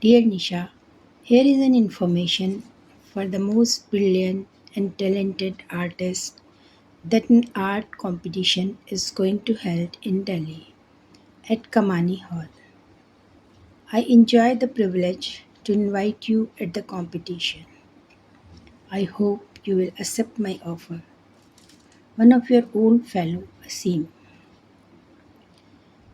Dear Nisha, here is an information for the most brilliant and talented artist that an art competition is going to held in Delhi at Kamani Hall. I enjoy the privilege to invite you at the competition. I hope you will accept my offer. One of your old fellow Asim.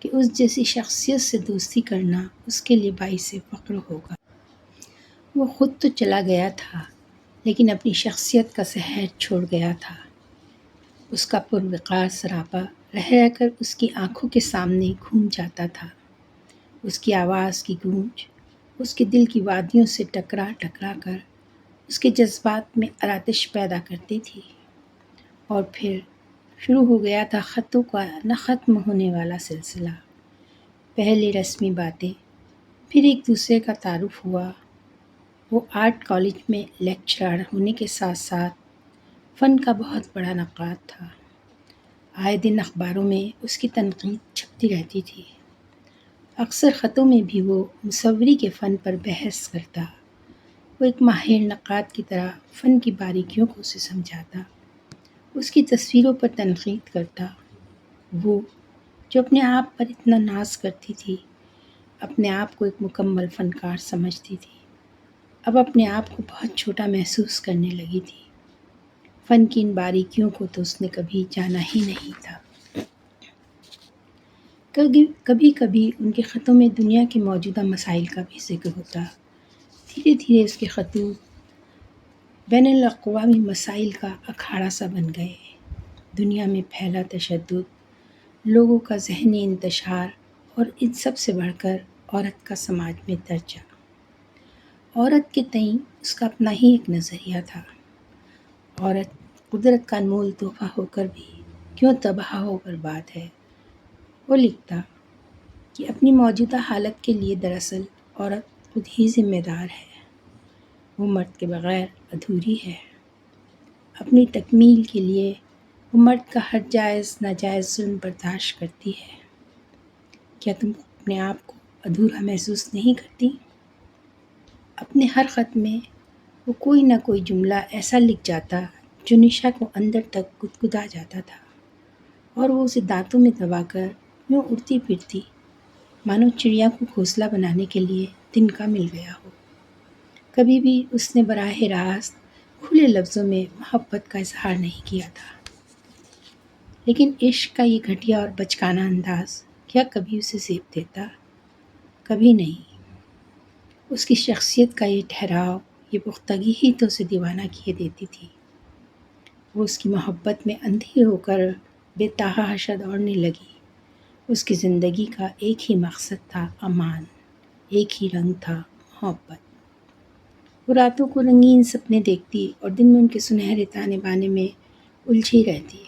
کہ اس جیسی شخصیت سے دوستی کرنا اس کے لیے باعث فخر ہوگا۔ وہ خود تو چلا گیا تھا لیکن اپنی شخصیت کا زہر چھوڑ گیا تھا۔ اس کا پروقار سراپا رہ رہ کر اس کی آنکھوں کے سامنے گھوم جاتا تھا۔ اس کی آواز کی گونج اس کے دل کی وادیوں سے ٹکرا ٹکرا کر اس کے جذبات میں آتش پیدا کرتی تھی۔ اور پھر شروع ہو گیا تھا خطوں کا نہ ختم ہونے والا سلسلہ۔ پہلے رسمی باتیں، پھر ایک دوسرے کا تعارف ہوا۔ وہ آرٹ کالج میں لیکچرر ہونے کے ساتھ ساتھ فن کا بہت بڑا نقاد تھا۔ آئے دن اخباروں میں اس کی تنقید چھپتی رہتی تھی۔ اکثر خطوں میں بھی وہ مصوری کے فن پر بحث کرتا۔ وہ ایک ماہر نقاد کی طرح فن کی باریکیوں کو اسے سمجھاتا، اس کی تصویروں پر تنقید کرتا۔ وہ جو اپنے آپ پر اتنا ناز کرتی تھی، اپنے آپ کو ایک مکمل فنکار سمجھتی تھی، اب اپنے آپ کو بہت چھوٹا محسوس کرنے لگی تھی۔ فن کی ان باریکیوں کو تو اس نے کبھی جانا ہی نہیں تھا۔ کبھی کبھی ان کے خطوں میں دنیا کے موجودہ مسائل کا بھی ذکر ہوتا۔ دھیرے دھیرے اس کے خطوط بین الاقوامی مسائل کا اکھاڑا سا بن گئے۔ دنیا میں پھیلا تشدد، لوگوں کا ذہنی انتشار اور ان سب سے بڑھ کر عورت کا سماج میں درجہ۔ عورت کے تئیں اس کا اپنا ہی ایک نظریہ تھا۔ عورت قدرت کا انمول تحفہ ہو کر بھی کیوں تباہ و برباد ہے۔ وہ لکھتا کہ اپنی موجودہ حالت کے لیے دراصل عورت خود ہی ذمہ دار ہے۔ وہ مرد کے بغیر ادھوری ہے۔ اپنی تکمیل کے لیے وہ مرد کا ہر جائز ناجائز ظلم برداشت کرتی ہے۔ کیا تم اپنے آپ کو ادھورا محسوس نہیں کرتی؟ اپنے ہر خط میں وہ کوئی نہ کوئی جملہ ایسا لکھ جاتا جو نشا کو اندر تک گدگدا جاتا تھا، اور وہ اسے دانتوں میں دبا کر یوں اڑتی پھرتی مانو چڑیا کو گھونسلہ بنانے کے لیے تنکا مل گیا ہو۔ کبھی بھی اس نے براہ راست کھلے لفظوں میں محبت کا اظہار نہیں کیا تھا، لیکن عشق کا یہ گھٹیا اور بچکانہ انداز کیا کبھی اسے زیب دیتا؟ کبھی نہیں۔ اس کی شخصیت کا یہ ٹھہراؤ، یہ پختگی ہی تو اسے دیوانہ کیے دیتی تھی۔ وہ اس کی محبت میں اندھی ہو کر بے تحاشا دوڑنے لگی۔ اس کی زندگی کا ایک ہی مقصد تھا، امان، ایک ہی رنگ تھا، محبت۔ وہ راتوں کو رنگین سپنے دیکھتی اور دن میں ان کے سنہرے تانے بانے میں الجھی رہتی۔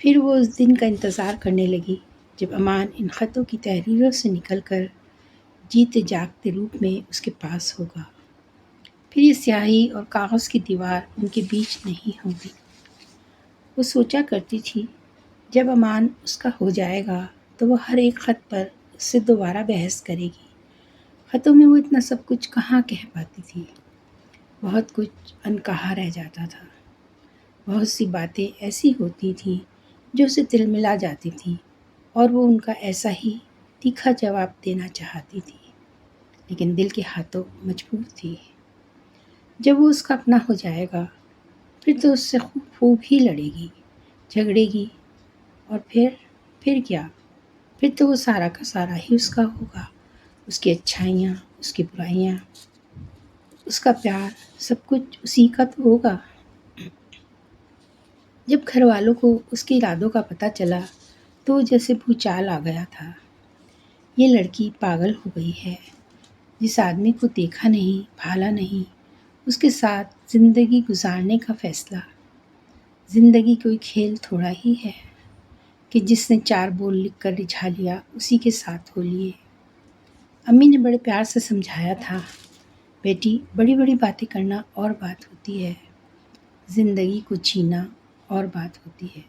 پھر وہ اس دن کا انتظار کرنے لگی جب امان ان خطوں کی تحریروں سے نکل کر جیتے جاگتے روپ میں اس کے پاس ہوگا۔ پھر یہ سیاہی اور کاغذ کی دیوار ان کے بیچ نہیں ہوگی۔ وہ سوچا کرتی تھی جب امان اس کا ہو جائے گا تو وہ ہر ایک خط پر اس سے دوبارہ بحث کرے گی۔ خطوں میں وہ اتنا سب کچھ کہاں کہہ پاتی تھی۔ بہت کچھ انکہا رہ جاتا تھا۔ بہت سی باتیں ایسی ہوتی تھیں جو اسے تلملا جاتی تھیں اور وہ ان کا ایسا ہی تیکھا جواب دینا چاہتی تھی، لیکن دل کے ہاتھوں مجبور تھی۔ جب وہ اس کا اپنا ہو جائے گا پھر تو اس سے خوب ہی لڑے گی، جھگڑے گی، اور پھر کیا؟ پھر تو وہ سارا کا سارا ہی اس کا ہوگا۔ اس کی اچھائیاں، اس کی برائیاں، اس کا پیار، سب کچھ اسی کا تو ہوگا۔ جب گھر والوں کو اس کے ارادوں کا پتہ چلا تو وہ جیسے بھوچال آ گیا تھا۔ یہ لڑکی پاگل ہو گئی ہے۔ جس آدمی کو دیکھا نہیں، بھالا نہیں، اس کے ساتھ زندگی گزارنے کا فیصلہ۔ زندگی کوئی کھیل تھوڑا ہی ہے کہ جس نے 4 بول لکھ کر رجھا لیا اسی کے ساتھ ہو لیے۔ امی نے بڑے پیار سے سمجھایا تھا، بیٹی بڑی بڑی باتیں کرنا اور بات ہوتی ہے، زندگی کو جینا اور بات ہوتی ہے۔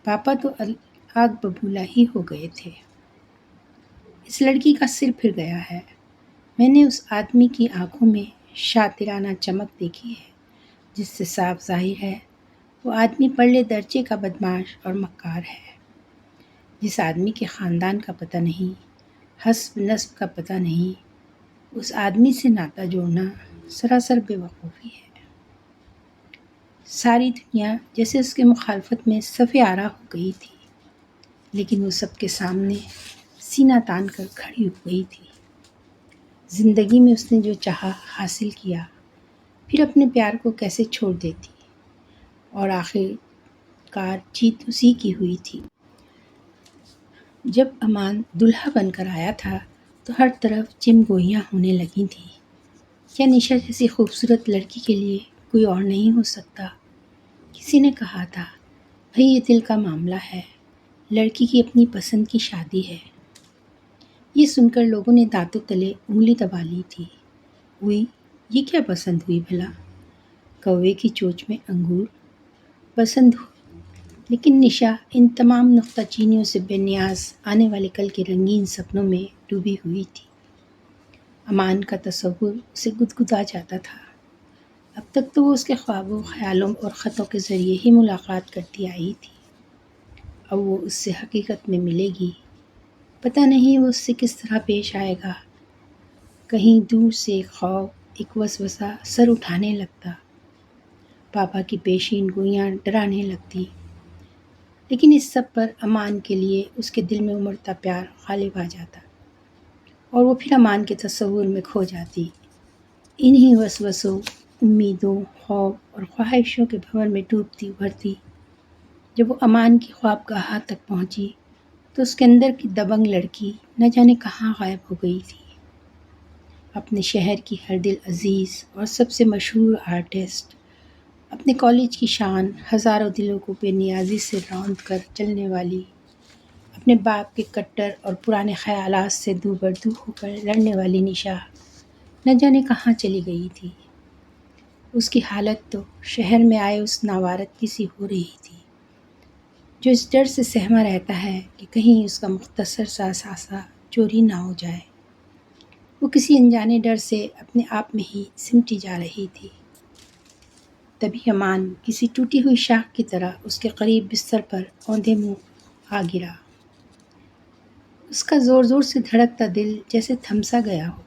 پاپا تو آگ ببولا ہی ہو گئے تھے۔ اس لڑکی کا سر پھر گیا ہے۔ میں نے اس آدمی کی آنکھوں میں شاطرانہ چمک دیکھی ہے جس سے صاف ظاہر ہے وہ آدمی پرلے درجے کا بدمعاش اور مکار ہے۔ جس آدمی کے خاندان کا پتہ نہیں، حسب نسب کا پتہ نہیں، اس آدمی سے ناطہ جوڑنا سراسر بے وقوفی ہے۔ ساری دنیا جیسے اس کے مخالفت میں صف آرا ہو گئی تھی۔ لیکن وہ سب کے سامنے سینہ تان کر کھڑی ہو گئی تھی۔ زندگی میں اس نے جو چاہا حاصل کیا، پھر اپنے پیار کو کیسے چھوڑ دیتی، اور آخر کار جیت اسی کی ہوئی تھی۔ جب امان دلہا بن کر آیا تھا تو ہر طرف چم گوئیاں ہونے لگی تھیں۔ کیا نشا جیسی خوبصورت لڑکی کے لیے کوئی اور نہیں ہو سکتا؟ کسی نے کہا تھا، بھئی یہ دل کا معاملہ ہے، لڑکی کی اپنی پسند کی شادی ہے۔ یہ سن کر لوگوں نے دانتوں تلے انگلی دبا لی تھی۔ ہوئی، یہ کیا پسند ہوئی بھلا؟ کوے کی چوچ میں انگور پسند ہوئی۔ لیکن نشا ان تمام نکتہ چینیوں سے بے نیاز آنے والے کل کے رنگین سپنوں میں ڈوبی ہوئی تھی۔ امان کا تصور اسے گدگدا جاتا تھا۔ اب تک تو وہ اس کے خوابوں، خیالوں اور خطوں کے ذریعے ہی ملاقات کرتی آئی تھی۔ اب وہ اس سے حقیقت میں ملے گی، پتہ نہیں وہ اس سے کس طرح پیش آئے گا۔ کہیں دور سے ایک خوف، ایک وسوسہ سر اٹھانے لگتا، پاپا کی پیشین گوئیاں ڈرانے لگتی، لیکن اس سب پر امان کے لیے اس کے دل میں امڑتا پیار غالب آ جاتا، اور وہ پھر امان کے تصور میں کھو جاتی۔ انہی وسوسوں، امیدوں، خوف اور خواہشوں کے بھنور میں ڈوبتی ابھرتی۔ جب وہ امان کی خوابگاہ تک پہنچی تو اس کے اندر کی دبنگ لڑکی نہ جانے کہاں غائب ہو گئی تھی۔ اپنے شہر کی ہر دل عزیز اور سب سے مشہور آرٹسٹ، اپنے کالج کی شان، ہزاروں دلوں کو بے نیازی سے روند کر چلنے والی، اپنے باپ کے کٹر اور پرانے خیالات سے دو بردو ہو کر لڑنے والی نشا نہ جانے کہاں چلی گئی تھی۔ اس کی حالت تو شہر میں آئے اس ناوارد کی سی ہو رہی تھی، جو اس ڈر سے سہما رہتا ہے کہ کہیں اس کا مختصر سا سانسہ چوری نہ ہو جائے۔ وہ کسی انجانے ڈر سے اپنے آپ میں ہی سمٹی جا رہی تھی۔ تبھی امان کسی ٹوٹی ہوئی شاخ کی طرح اس کے قریب بستر پر اوندھے منہ آ گرا۔ اس کا زور زور سے دھڑکتا دل جیسے تھم سا گیا ہو۔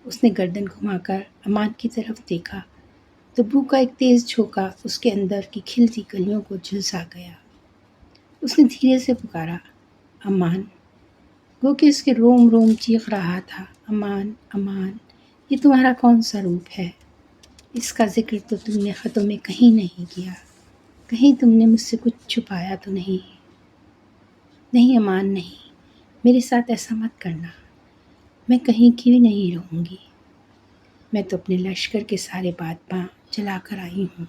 اس نے گردن گھما کر امان کی طرف دیکھا تو بو کا ایک تیز جھونکا اس کے اندر کی کھلتی کلیوں کو جھلسا گیا۔ اس نے دھیرے سے پکارا، امان! گو کہ اس کے روم روم چیخ رہا تھا، امان، امان! یہ تمہارا کون سا روپ ہے؟ اس کا ذکر تو تم نے خطوں میں کہیں نہیں کیا، کہیں تم نے مجھ سے کچھ چھپایا تو نہیں؟ نہیں امان، نہیں، میرے ساتھ ایسا مت کرنا، میں کہیں کی بھی نہیں رہوں گی۔ میں تو اپنے لشکر کے سارے بادباں چلا کر آئی ہوں،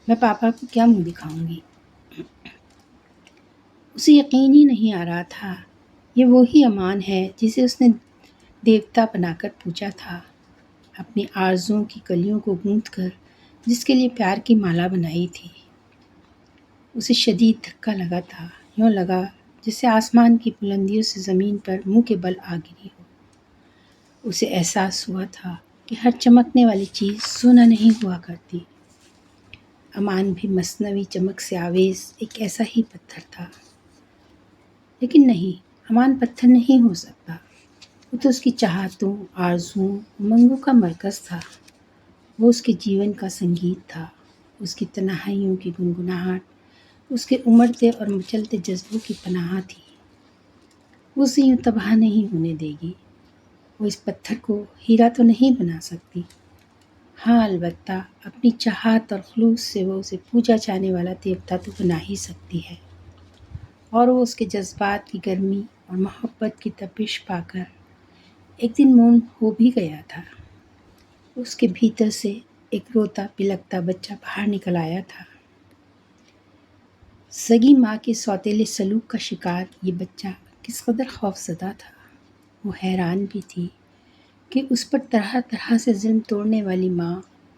میں پاپا کو کیا منہ دکھاؤں گی؟ اسے یقین ہی نہیں آ رہا تھا، یہ وہی امان ہے جسے اس نے دیوتا بنا کر پوجا تھا، اپنی آرزوؤں کی کلیوں کو گونتھ کر جس کے لیے پیار کی مالا بنائی تھی۔ اسے شدید دھکا لگا تھا، یوں لگا جیسے آسمان کی بلندیوں سے زمین پر منہ کے بل آ گری ہو۔ اسے احساس ہوا تھا کہ ہر چمکنے والی چیز سونا نہیں ہوا کرتی۔ امان بھی مصنوعی چمک سے آویز ایک ایسا ہی پتھر تھا، لیکن نہیں، امان پتھر نہیں ہو سکتا، وہ تو اس کی چاہتوں، آرزوؤں، امنگوں کا مرکز تھا، وہ اس کے جیون کا سنگیت تھا، اس کی تنہائیوں کی گنگناہٹ، اس کے امڑتے اور مچلتے جذبوں کی پناہ تھی۔ وہ اسے یوں تباہ نہیں ہونے دے گی۔ وہ اس پتھر کو ہیرا تو نہیں بنا سکتی، ہاں البتہ اپنی چاہت اور خلوص سے وہ اسے پوجا جانے والا دیوتا تو بنا ہی سکتی ہے، اور وہ اس کے جذبات کی گرمی اور محبت کی تپش پا کر ایک دن مون ہو بھی گیا تھا۔ اس کے بھیتر سے ایک روتا پلکتا بچہ باہر نکل آیا تھا۔ سگی ماں کے سوتیلے سلوک کا شکار یہ بچہ کس قدر خوف زدہ تھا۔ وہ حیران بھی تھی کہ اس پر طرح طرح سے ظلم توڑنے والی ماں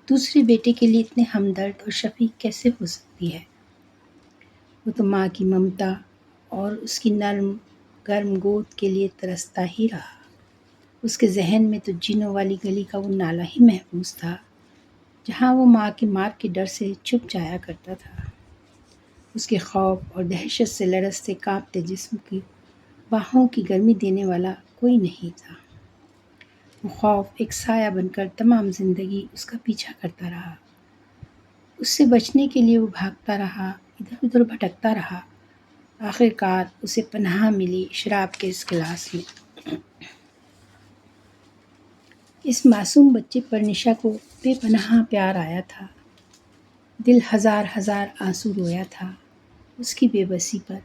دوسرے بیٹے کے لیے اتنے ہمدرد اور شفیق کیسے ہو سکتی ہے۔ وہ تو ماں کی ممتا اور اس کی نرم گرم گود کے لیے ترستا ہی رہا۔ اس کے ذہن میں تو جینوں والی گلی کا وہ نالہ ہی محفوظ تھا جہاں وہ ماں کی مار کے ڈر سے چھپ جایا کرتا تھا۔ اس کے خوف اور دہشت سے لرزتے کانپتے جسم کی باہوں کی گرمی دینے والا کوئی نہیں تھا۔ وہ خوف ایک سایہ بن کر تمام زندگی اس کا پیچھا کرتا رہا۔ اس سے بچنے کے لیے وہ بھاگتا رہا، ادھر ادھر بھٹکتا رہا، آخر کار اسے پناہ ملی شراب کے اس گلاس میں۔ اس معصوم بچے پر نشا کو بے پناہ پیار آیا تھا۔ دل ہزار ہزار آنسو رویا تھا اس کی بے بسی پر۔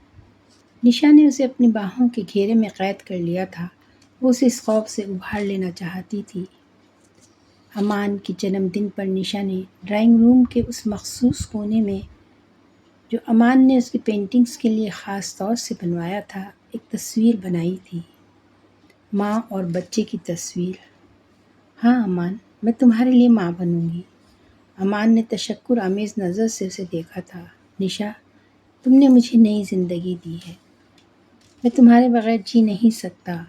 نشا نے اسے اپنی باہوں کے گھیرے میں قید کر لیا تھا۔ وہ اسے اس خوف سے ابھار لینا چاہتی تھی۔ امان کے جنم دن پر نشا نے ڈرائنگ روم کے اس مخصوص کونے میں جو امان نے اس کی پینٹنگز کے لیے خاص طور سے بنوایا تھا ایک تصویر بنائی تھی، ماں اور بچے کی تصویر۔ ہاں امان، میں تمہارے لیے ماں بنوں گی۔ امان نے تشکر آمیز نظر سے اسے دیکھا تھا۔ نشا، تم نے مجھے نئی زندگی دی ہے، میں تمہارے بغیر جی نہیں سکتا۔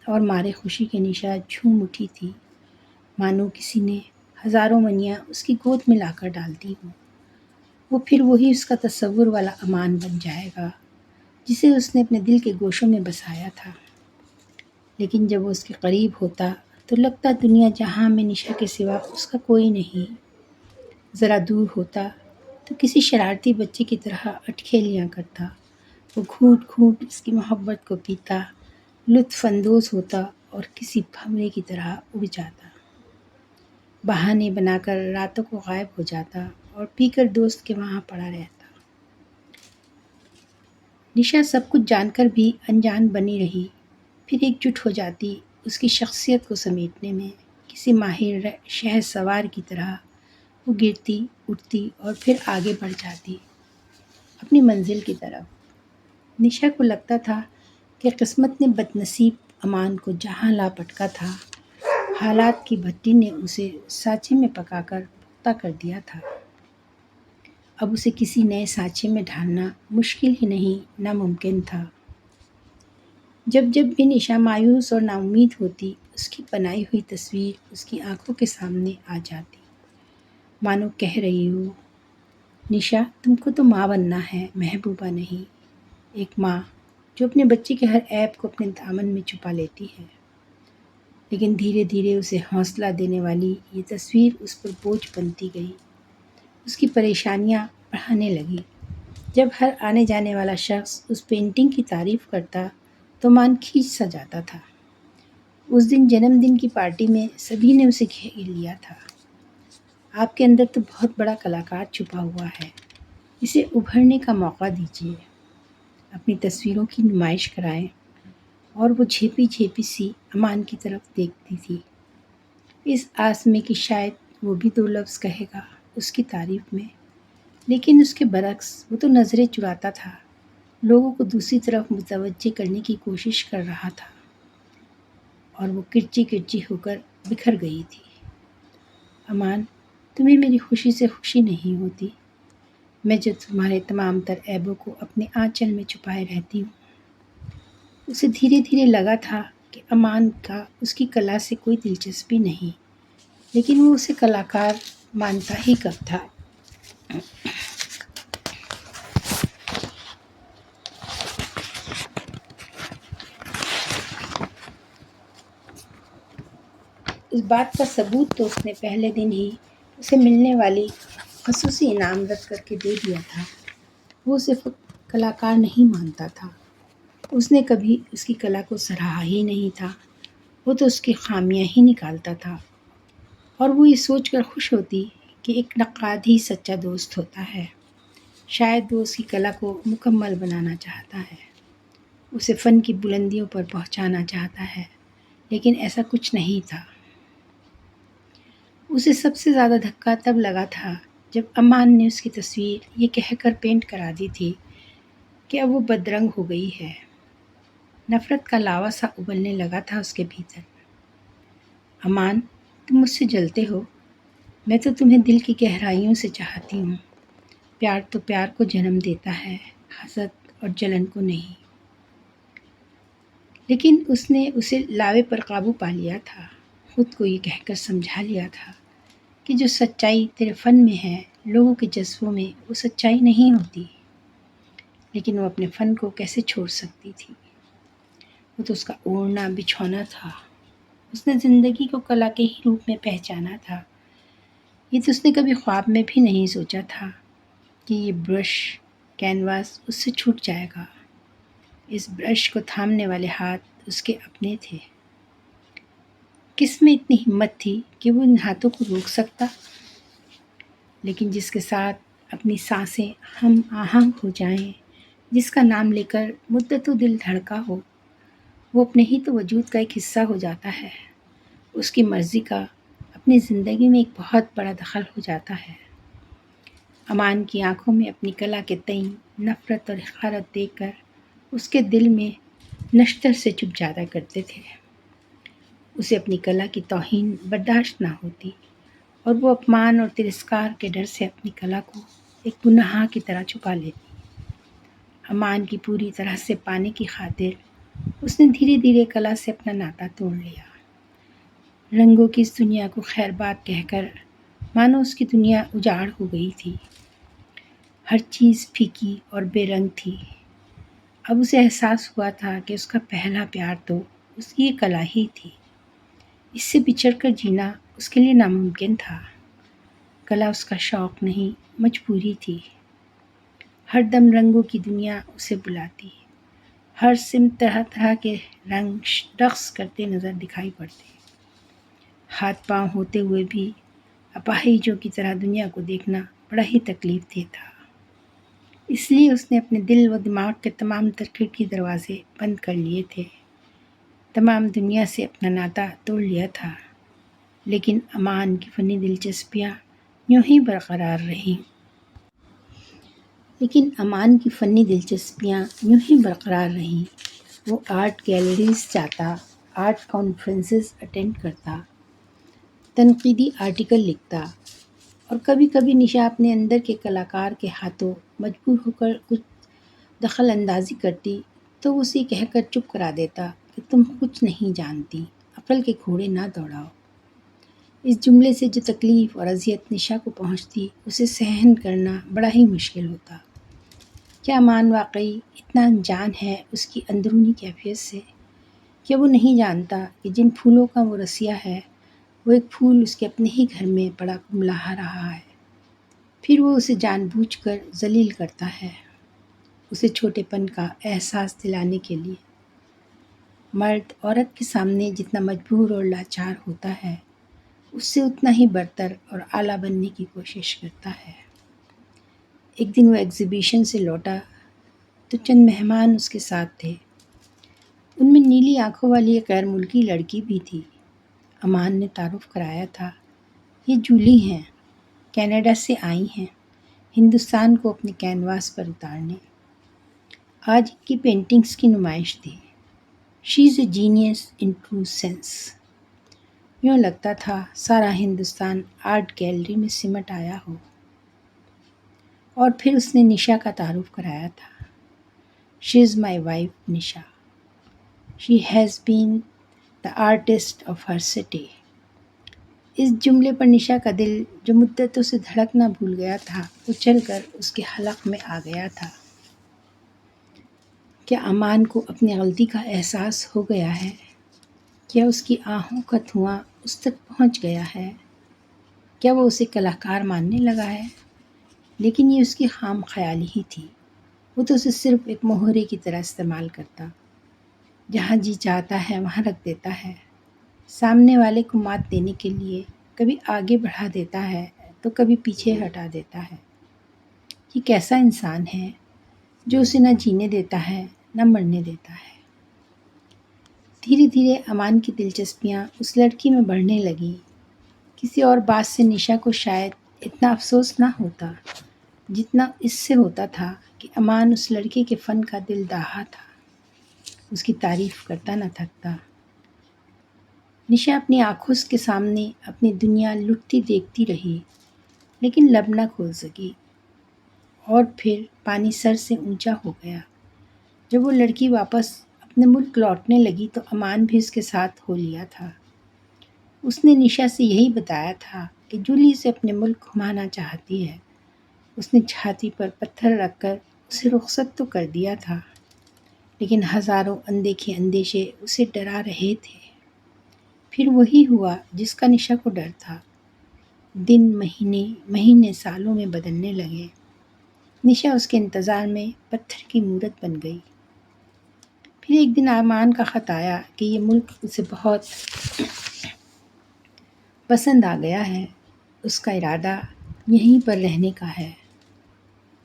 اور مارے خوشی کے نشا جھوم اٹھی تھی، مانو کسی نے ہزاروں منیاں اس کی گود میں لا کر ڈال دی ہوں۔ وہ پھر وہی اس کا تصور والا امان بن جائے گا جسے اس نے اپنے دل کے گوشوں میں بسایا تھا۔ لیکن جب وہ اس کے قریب ہوتا تو لگتا دنیا جہاں میں نشا کے سوا اس کا کوئی نہیں۔ ذرا دور ہوتا تو کسی شرارتی بچے کی طرح اٹکھے لیا کرتا۔ وہ گھونٹ گھونٹ اس کی محبت کو پیتا، لطف اندوز ہوتا اور کسی بھنورے کی طرح اڑ جاتا۔ بہانے بنا کر راتوں کو غائب ہو جاتا اور پی کر دوست کے وہاں پڑا رہتا۔ نشا سب کچھ جان کر بھی انجان بنی رہی، پھر ایک جٹ ہو جاتی اس کی شخصیت کو سمیٹنے میں۔ کسی ماہر شہر سوار کی طرح وہ گرتی اٹھتی اور پھر آگے بڑھ جاتی اپنی منزل کی طرف۔ نشا کو لگتا تھا کہ قسمت نے بد نصیب امان کو جہاں لا پٹکا تھا، حالات کی بھٹی نے اسے سانچے میں پکا کر پختہ کر دیا تھا۔ اب اسے کسی نئے سانچے میں ڈھالنا مشکل ہی نہیں ناممکن تھا۔ جب جب بھی نشا مایوس اور نا امید ہوتی، اس کی بنائی ہوئی تصویر اس کی آنکھوں کے سامنے آ جاتی، مانو کہہ رہی ہو، نشا تم کو تو ماں بننا ہے، محبوبہ نہیں۔ ایک ماں جو اپنے بچے کے ہر عیب کو اپنے دامن میں چھپا لیتی ہے۔ لیکن دھیرے دھیرے اسے حوصلہ دینے والی یہ تصویر اس پر بوجھ بنتی گئی، اس کی پریشانیاں بڑھانے لگی۔ جب ہر آنے جانے والا شخص اس پینٹنگ کی تعریف کرتا تو مان کھینچ سا جاتا تھا۔ اس دن جنم دن کی پارٹی میں سبھی نے اسے گھیر لیا تھا۔ آپ کے اندر تو بہت بڑا کلاکار چھپا ہوا ہے، اسے ابھرنے کا موقع دیجیے، اپنی تصویروں کی نمائش کرائیں۔ اور وہ جھیپی جھیپی سی امان کی طرف دیکھتی تھی، اس آس میں کہ شاید وہ بھی دو لفظ کہے گا اس کی تعریف میں۔ لیکن اس کے برعکس وہ تو نظریں چراتا تھا، لوگوں کو دوسری طرف متوجہ کرنے کی کوشش کر رہا تھا، اور وہ کرچی کرچی ہو کر بکھر گئی تھی۔ امان، تمہیں میری خوشی سے خوشی نہیں ہوتی، میں جو تمہارے تمام تر عیبوں کو اپنے آنچل میں چھپائے رہتی ہوں۔ اسے دھیرے دھیرے لگا تھا کہ امان کا اس کی کلا سے کوئی دلچسپی نہیں، لیکن وہ اسے کلاکار مانتا ہی کب تھا۔ اس بات کا ثبوت تو اس نے پہلے دن ہی اسے ملنے والی خصوصی انعام رد کر کے دے دیا تھا۔ وہ صرف کلاکار نہیں مانتا تھا، اس نے کبھی اس کی کلا کو سراہا ہی نہیں تھا، وہ تو اس کی خامیاں ہی نکالتا تھا۔ اور وہ یہ سوچ کر خوش ہوتی کہ ایک نقاد ہی سچا دوست ہوتا ہے۔ شاید وہ اس کی کلا کو مکمل بنانا چاہتا ہے، اسے فن کی بلندیوں پر پہنچانا چاہتا ہے، لیکن ایسا کچھ نہیں تھا۔ اسے سب سے زیادہ دھکا تب لگا تھا جب امان نے اس کی تصویر یہ کہہ کر پینٹ کرا دی تھی کہ اب وہ بدرنگ ہو گئی ہے۔ نفرت کا لاوا سا ابلنے لگا تھا اس کے بھیتر۔ امان، تم مجھ سے جلتے ہو، میں تو تمہیں دل کی گہرائیوں سے چاہتی ہوں۔ پیار تو پیار کو جنم دیتا ہے، حسد اور جلن کو نہیں۔ لیکن اس نے اسے لاوے پر قابو پا لیا تھا، خود کو یہ کہہ کر سمجھا لیا تھا کہ جو سچائی تیرے فن میں ہے، لوگوں کے جذبوں میں وہ سچائی نہیں ہوتی۔ لیکن وہ اپنے فن کو کیسے چھوڑ سکتی تھی؟ وہ تو اس کا اوڑھنا بچھونا تھا، اس نے زندگی کو کلا کے ہی روپ میں پہچانا تھا۔ یہ تو اس نے کبھی خواب میں بھی نہیں سوچا تھا کہ یہ برش کینواس اس سے چھوٹ جائے گا۔ اس برش کو تھامنے والے ہاتھ اس کے اپنے تھے۔ کس میں اتنی ہمت تھی کہ وہ ان ہاتھوں کو روک سکتا؟ لیکن جس کے ساتھ اپنی سانسیں ہم آہنگ ہو جائیں، جس کا نام لے کر مدتوں دل دھڑکا ہو، وہ اپنے ہی تو وجود کا ایک حصہ ہو جاتا ہے۔ اس کی مرضی کا اپنی زندگی میں ایک بہت بڑا دخل ہو جاتا ہے۔ امان کی آنکھوں میں اپنی کلا کے تئیں نفرت اور حقارت دیکھ کر اس کے دل میں نشتر سے چپ جایا کرتے تھے۔ اسے اپنی کلا کی توہین برداشت نہ ہوتی اور وہ اپمان اور ترسکار کے ڈر سے اپنی کلا کو ایک گناہ کی طرح چھپا لیتی۔ امان کی پوری طرح سے پانے کی خاطر اس نے دھیرے دھیرے کلا سے اپنا ناطا توڑ لیا۔ رنگوں کی اس دنیا کو خیر بات کہہ کر مانو اس کی دنیا اجاڑ ہو گئی تھی۔ ہر چیز پھیکی اور بے رنگ تھی۔ اب اسے احساس ہوا تھا کہ اس کا پہلا پیار تو اس کی یہ کلا ہی تھی۔ اس سے بچھڑ کر جینا اس کے لیے ناممکن تھا۔ کلا اس کا شوق نہیں، مجبوری تھی۔ ہر دم رنگوں کی دنیا اسے بلاتی۔ ہر سمت طرح طرح کے رنگ رقص کرتے نظر دکھائی پڑتے۔ ہاتھ پاؤں ہوتے ہوئے بھی اپاہجوں کی طرح دنیا کو دیکھنا بڑا ہی تکلیف دہ تھا۔ اس لیے اس نے اپنے دل و دماغ کے تمام تر کھڑکی دروازے بند کر لیے تھے، تمام دنیا سے اپنا ناطا توڑ لیا تھا۔ لیکن امان کی فنی دلچسپیاں یوں ہی برقرار رہیں۔ وہ آرٹ گیلریز جاتا، آرٹ کانفرنسز اٹینڈ کرتا، تنقیدی آرٹیکل لکھتا، اور کبھی کبھی نشا اپنے اندر کے کلاکار کے ہاتھوں مجبور ہو کر کچھ دخل اندازی کرتی تو وہ اسے کہہ کر چپ کرا دیتا کہ تم کچھ نہیں جانتی، عقل کے گھوڑے نہ دوڑاؤ۔ اس جملے سے جو تکلیف اور اذیت نشا کو پہنچتی، اسے سہن کرنا بڑا ہی مشکل ہوتا۔ کیا امان واقعی اتنا انجان ہے اس کی اندرونی کیفیت سے؟ کیا وہ نہیں جانتا کہ جن پھولوں کا وہ رسیا ہے، وہ ایک پھول اس کے اپنے ہی گھر میں پڑا کملا رہا ہے، پھر وہ اسے جان بوجھ کر ذلیل کرتا ہے، اسے چھوٹے پن کا احساس دلانے کے لیے۔ مرد عورت کے سامنے جتنا مجبور اور لاچار ہوتا ہے، اس سے اتنا ہی برتر اور اعلیٰ بننے کی کوشش کرتا ہے۔ ایک دن وہ ایگزیبیشن سے لوٹا تو چند مہمان اس کے ساتھ تھے۔ ان میں نیلی آنکھوں والی ایک غیر ملکی لڑکی بھی تھی۔ امان نے تعارف کرایا تھا، یہ جولی ہیں، کینیڈا سے آئی ہیں ہندوستان کو اپنے کینواس پر اتارنے۔ آج ان کی پینٹنگز کی نمائش تھی۔ She is a genius in true sense. یوں لگتا تھا سارا ہندوستان آرٹ گیلری میں سمٹ آیا ہو۔ اور پھر اس نے نشا کا تعارف کرایا تھا۔ شی از my wife Nisha. She has been the artist of her city. اس جملے پر نشا کا دل جو مدتوں سے دھڑکنا بھول گیا تھا، اچھل کر اس کے حلق میں آ گیا تھا۔ کیا امان کو اپنی غلطی کا احساس ہو گیا ہے؟ کیا اس کی آہوں کا دھواں اس تک پہنچ گیا ہے؟ کیا وہ اسے کلاکار ماننے لگا ہے؟ لیکن یہ اس کی خام خیالی ہی تھی۔ وہ تو اسے صرف ایک مہرے کی طرح استعمال کرتا، جہاں جی چاہتا ہے وہاں رکھ دیتا ہے، سامنے والے کو مات دینے کے لیے کبھی آگے بڑھا دیتا ہے تو کبھی پیچھے ہٹا دیتا ہے۔ یہ کیسا انسان ہے جو اسے نہ جینے دیتا ہے نہ مرنے دیتا ہے۔ دھیرے دھیرے امان کی دلچسپیاں اس لڑکی میں بڑھنے لگیں۔ کسی اور بات سے نشا کو شاید اتنا افسوس نہ ہوتا جتنا اس سے ہوتا تھا کہ امان اس لڑکے کے فن کا دل داہا تھا، اس کی تعریف کرتا نہ تھکتا۔ نشا اپنی آنکھوں کے سامنے اپنی دنیا لٹتی دیکھتی رہی، لیکن لب نہ کھول سکی۔ اور پھر پانی سر سے اونچا ہو گیا۔ جب وہ لڑکی واپس اپنے ملک لوٹنے لگی تو امان بھی اس کے ساتھ ہو لیا تھا۔ اس نے نشا سے یہی بتایا تھا کہ جولی اسے اپنے ملک گھمانا چاہتی ہے۔ اس نے چھاتی پر پتھر رکھ کر اسے رخصت تو کر دیا تھا، لیکن ہزاروں اندیکھے اندیشے اسے ڈرا رہے تھے۔ پھر وہی ہوا جس کا نشا کو ڈر تھا۔ دن مہینے سالوں میں بدلنے لگے۔ نشا اس کے انتظار میں پتھر کی مورت بن گئی۔ پھر ایک دن امان کا خط آیا کہ یہ ملک اسے بہت پسند آ گیا ہے، اس کا ارادہ یہیں پر رہنے کا ہے،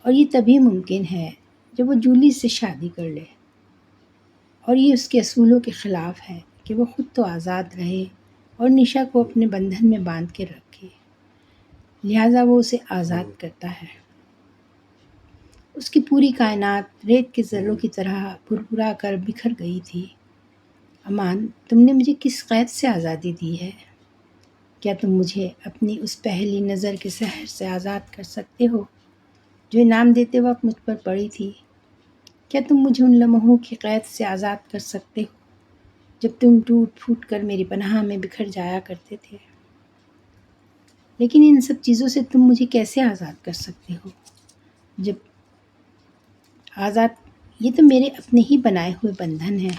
اور یہ تبھی ممکن ہے جب وہ جولی سے شادی کر لے، اور یہ اس کے اصولوں کے خلاف ہے کہ وہ خود تو آزاد رہے اور نشا کو اپنے بندھن میں باندھ کے رکھے، لہٰذا وہ اسے آزاد کرتا ہے۔ اس کی پوری کائنات ریت کے ذروں کی طرح بھربھرا کر بکھر گئی تھی۔ امان، تم نے مجھے کس قید سے آزادی دی ہے؟ کیا تم مجھے اپنی اس پہلی نظر کے سحر سے آزاد کر سکتے ہو جو انعام دیتے وقت مجھ پر پڑی تھی؟ کیا تم مجھے ان لمحوں کی قید سے آزاد کر سکتے ہو جب تم ٹوٹ پھوٹ کر میری پناہ میں بکھر جایا کرتے تھے؟ لیکن ان سب چیزوں سے تم مجھے کیسے آزاد کر سکتے ہو؟ جب آزاد، یہ تو میرے اپنے ہی بنائے ہوئے بندھن ہیں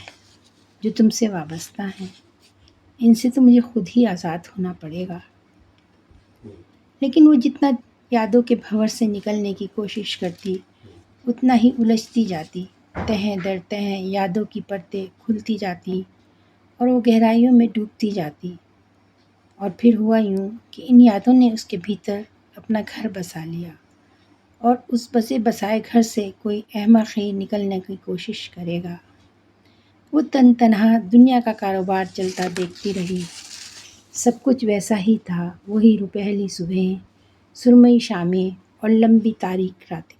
جو تم سے وابستہ ہیں، ان سے تو مجھے خود ہی آزاد ہونا پڑے گا۔ لیکن وہ جتنا یادوں کے بھنور سے نکلنے کی کوشش کرتی اتنا ہی الجھتی جاتی، تہیں در تہیں یادوں کی پرتیں کھلتی جاتی اور وہ گہرائیوں میں ڈوبتی جاتی، اور پھر ہوا یوں کہ ان یادوں نے اس کے بھیتر اپنا گھر بسا لیا، اور اس بسے بسائے گھر سے کوئی احمق ہی نکلنے کی کوشش کرے گا۔ وہ تنہا دنیا کا کاروبار چلتا دیکھتی رہی، سب کچھ ویسا ہی تھا، وہی روپہلی صبحیں، سرمئی شامیں اور لمبی تاریک راتیں۔